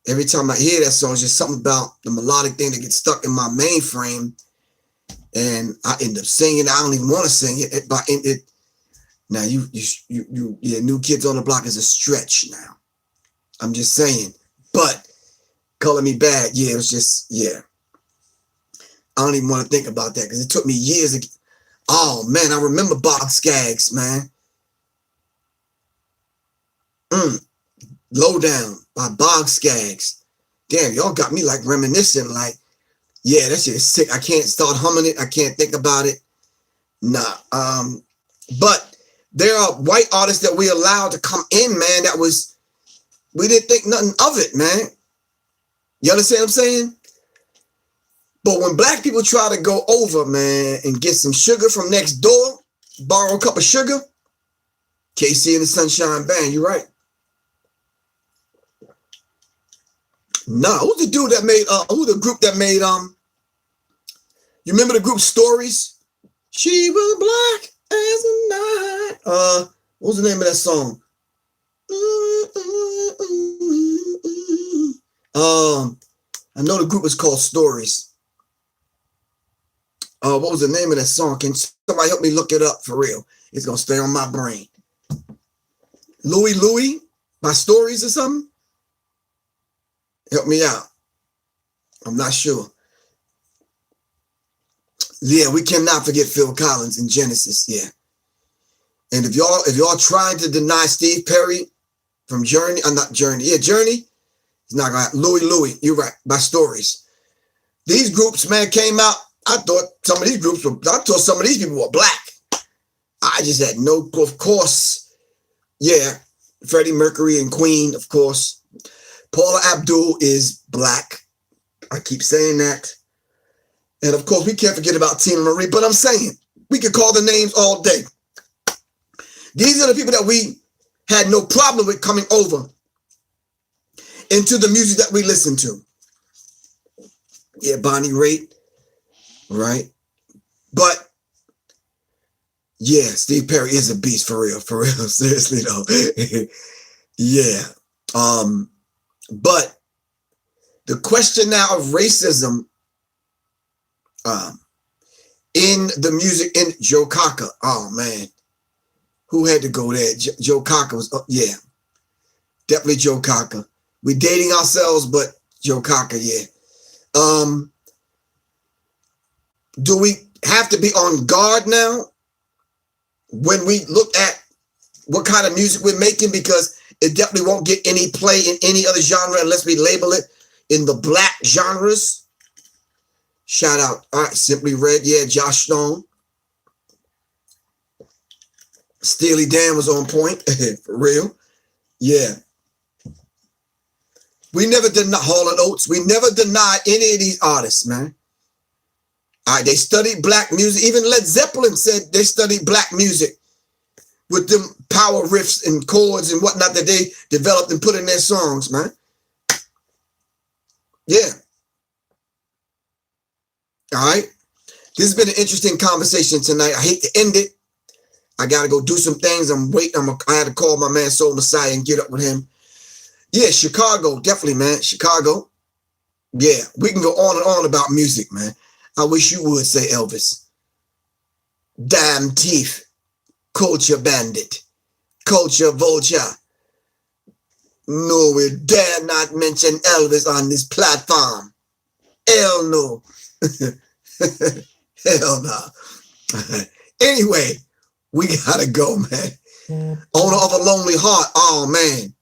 every time I hear that song, it's just something about the melodic thing that gets stuck in my mainframe. And I end up singing. I don't even want to sing it, but now yeah, New Kids on the Block is a stretch now. I'm just saying. But Color Me Bad, yeah, it was just, yeah. I don't even want to think about that because it took me years to, oh man, I remember Bob Skaggs, man. Low Down by Bob Skaggs. Damn, y'all got me like reminiscing, like, yeah, that shit is sick. I can't start humming it. I can't think about it. Nah. But there are white artists that we allowed to come in, man, that was, we didn't think nothing of it, man. You understand what I'm saying? But when black people try to go over, man, and get some sugar from next door, borrow a cup of sugar, KC and the Sunshine Band, you right. Nah, who's the dude that made, who's the group that made, you remember the group Stories? She was black as a night. What was the name of that song? I know the group is called Stories. What was the name of that song? Can somebody help me look it up for real? It's gonna stay on my brain. Louie by Stories or something? Help me out. I'm not sure. Yeah, we cannot forget Phil Collins in Genesis. Yeah. And if y'all trying to deny Steve Perry from Journey, not Journey. Yeah, Journey. It's not gonna happen. Louie, you're right, by Stories. These groups, man, came out. I thought some of these people were black. I just had no, of course. Yeah, Freddie Mercury and Queen, of course. Paula Abdul is black. I keep saying that. And of course, we can't forget about Tina Marie, but I'm saying we could call the names all day. These are the people that we had no problem with coming over into the music that we listen to. Yeah, Bonnie Raitt, right? But yeah, Steve Perry is a beast for real, seriously though. Yeah. But the question now of racism In the music, in Joe Cocker. Oh man, who had to go there? Joe Cocker was, yeah, definitely Joe Cocker. We're dating ourselves, but Joe Cocker, yeah. Do we have to be on guard now when we look at what kind of music we're making? Because it definitely won't get any play in any other genre unless we label it in the black genres. Shout out. All right, Simply Red. Yeah, Josh Stone. Steely Dan was on point. For real. Yeah. We never deny Hall & Oates. We never deny any of these artists, man. All right, they studied black music. Even Led Zeppelin said they studied black music with them power riffs and chords and whatnot that they developed and put in their songs, man. Yeah. All right. This has been an interesting conversation tonight. I hate to end it. I got to go do some things. I had to call my man Soul Messiah and get up with him. Yeah, Chicago. Definitely, man. Chicago. Yeah, we can go on and on about music, man. I wish you would say Elvis. Damn teeth. Culture bandit. Culture vulture. No, we dare not mention Elvis on this platform. Hell no. Hell no. Anyway, we gotta go, man. Owner of a Lonely Heart. Oh, man.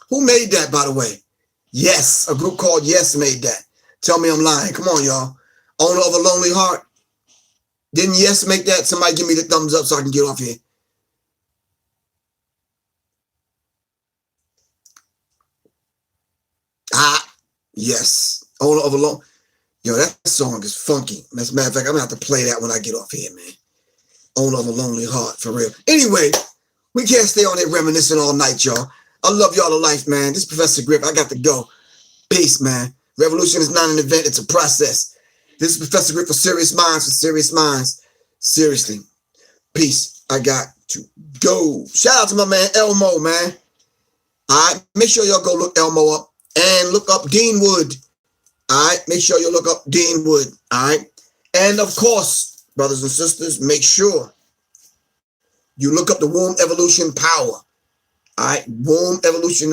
Who made that, by the way? Yes, a group called Yes made that. Tell me I'm lying. Come on, y'all. Owner of a Lonely Heart. Didn't Yes make that? Somebody give me the thumbs up so I can get off here. Yes. Owner of a Lonely. Yo, that song is funky. As a matter of fact, I'm gonna have to play that when I get off here, man. Owner of a Lonely Heart, for real. Anyway, we can't stay on here reminiscing all night, y'all. I love y'all to life, man. This is Professor Griff. I got to go. Peace, man. Revolution is not an event. It's a process. This is Professor Griff for Sirius Mindz, for Sirius Mindz. Seriously. Peace. I got to go. Shout out to my man Elmo, man. All right. Make sure y'all go look Elmo up and look up Dean Wood. All right. Make sure you look up Dean Wood. All right. And of course, brothers and sisters, make sure you look up the Womb Evolution Power. All right, Womb Evolution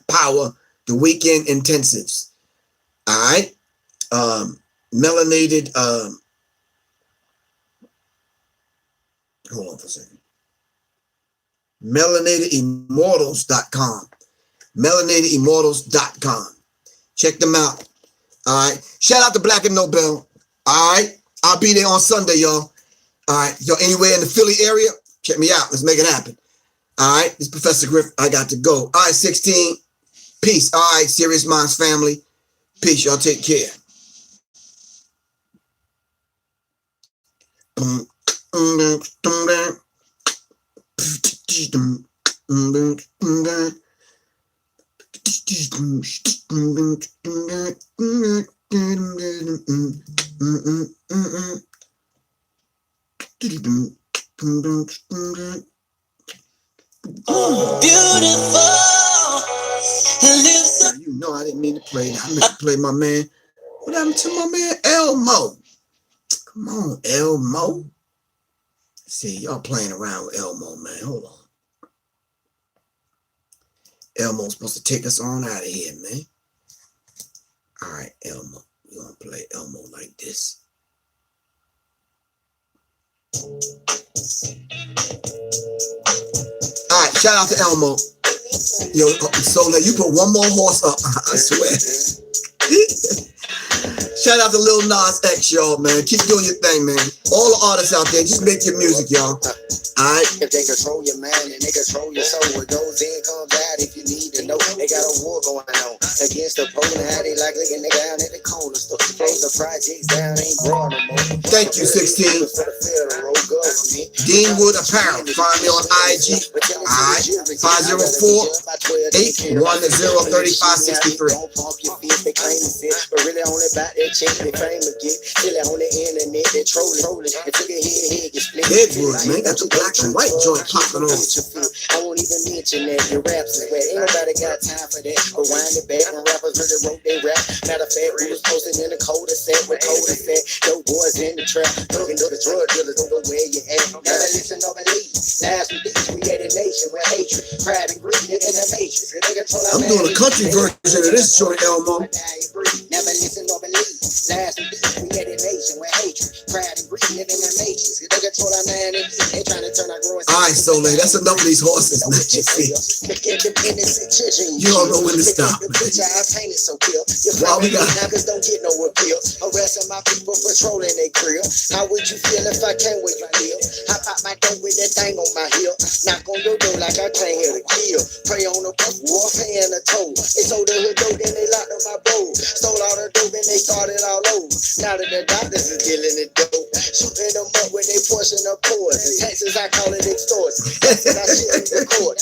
Power, the weekend intensives. All right, melanated. Hold on for a second. Melanatedimmortals.com. Melanatedimmortals.com. Check them out. All right. Shout out to Black and Nobel. All right, I'll be there on Sunday, y'all. All right, y'all anywhere in the Philly area? Check me out. Let's make it happen. All right. This is Professor Griff. I got to go. All right, 16. Peace. All right, Sirius Mindz family. Peace. Y'all take care. Beautiful. You know I didn't mean to play that. I meant to play my man. What happened to my man Elmo? Come on, Elmo. See, y'all playing around with Elmo, man. Hold on. Elmo's supposed to take us on out of here, man. All right, Elmo. We're going to play Elmo like this. All right, shout out to Elmo. Yo, Sola, you put one more horse up, I swear. Shout out to Lil Nas X, y'all, man. Keep doing your thing, man. All the artists out there, just make your music, y'all. All right. If they control your mind and they control your soul, what goes in comes out if you need to know. They got a war going on against the pole and how they like looking down at the corner store. Close the projects down, ain't growing no more. Thank you, 16. Dean Wood Apparel. Find me on IG. All right. 504-810-3563. claim to sit, but really only about that check they fame to get. Really on the internet, they trolling. And took a head get split. Deadwood, man, got your black and white joint popping on. I won't even mention that your raps is wet. Ain't nobody got time for that. Rewind it back when rappers really wrote they rap. Matter of fact, we was posted in the coldest set with coldest set. Those boys in the trap, looking to the drug dealers, don't know where you at. Never listen, no believe. Last with these, create a nation with hatred, pride, and greed in the matrix. I'm doing a country version of this joint, Elmo. Never listen, no believe. Last with these, create a nation with hatred, pride, and greed in the matrix. They control our man and they trying to turn our growing. Alright, so that's enough of these horses, man. You see. You don't know when to stop. Wow, we got. Don't get no appeal. Harassing my people patrolling their crib. How would you feel if I came where you live? I pop my dough with that thing on my hip. Knock on your door like I came here to kill. Pray on the bus, war, paying a toll. They sold the hood dope, then they locked up my bowl. Stole all the dope and they started all over. Now that the doctors is dealing the dope, shooting them up with they portion of poison. Texas, I call it extortion. That's what I shouldn't record.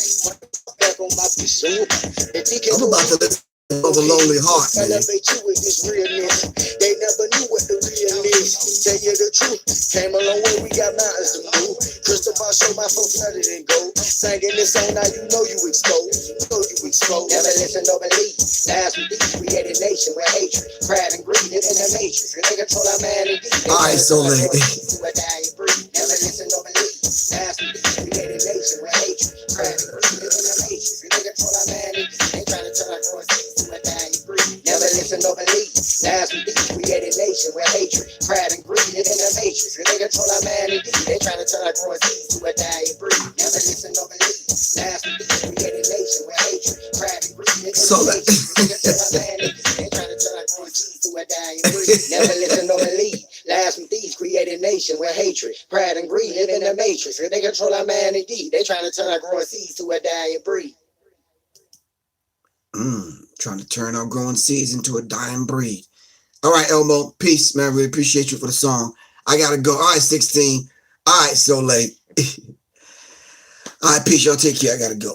Back on my piece. I'm about to listen of a lonely heart, man. Elevate you with this realness. They never knew what the real is. Tell you the truth. Came a long way, we got mountains to move. Crystal ball show my folks flooded in gold. Singing this song, now you know you exposed. You know you exposed. Never listen, no believe. Last with these, create a nation with hatred, pride, and greed in the matrix. They control our man and deep. Alright, so like. Never listen, no believe. Last with these, create a nation with hatred, pride, and greed in the matrix. They control our man and deep. They trying to turn our growing seeds to a dying breed. Never listen, no believe. Last with these, create a nation with hatred, pride, and greed in the matrix. They control our man and deep. They trying to turn our growing seeds to a dying breed. Never listen, no believe. Last with these, create a nation with hatred, pride, and greed in the matrix. They control our man and deep. They trying to turn our growing seeds to a dying breed. Never listen, no believe. Last with these, create a nation with hatred, pride, and greed in the matrix. They control our man and deep. They trying to turn our growing seeds to a dying breed. Trying to turn our growing seeds into a dying breed. All right, Elmo. Peace, man. Really appreciate you for the song. I gotta go. All right, 16. All right, so late. All right, peace. Y'all take care. I gotta go.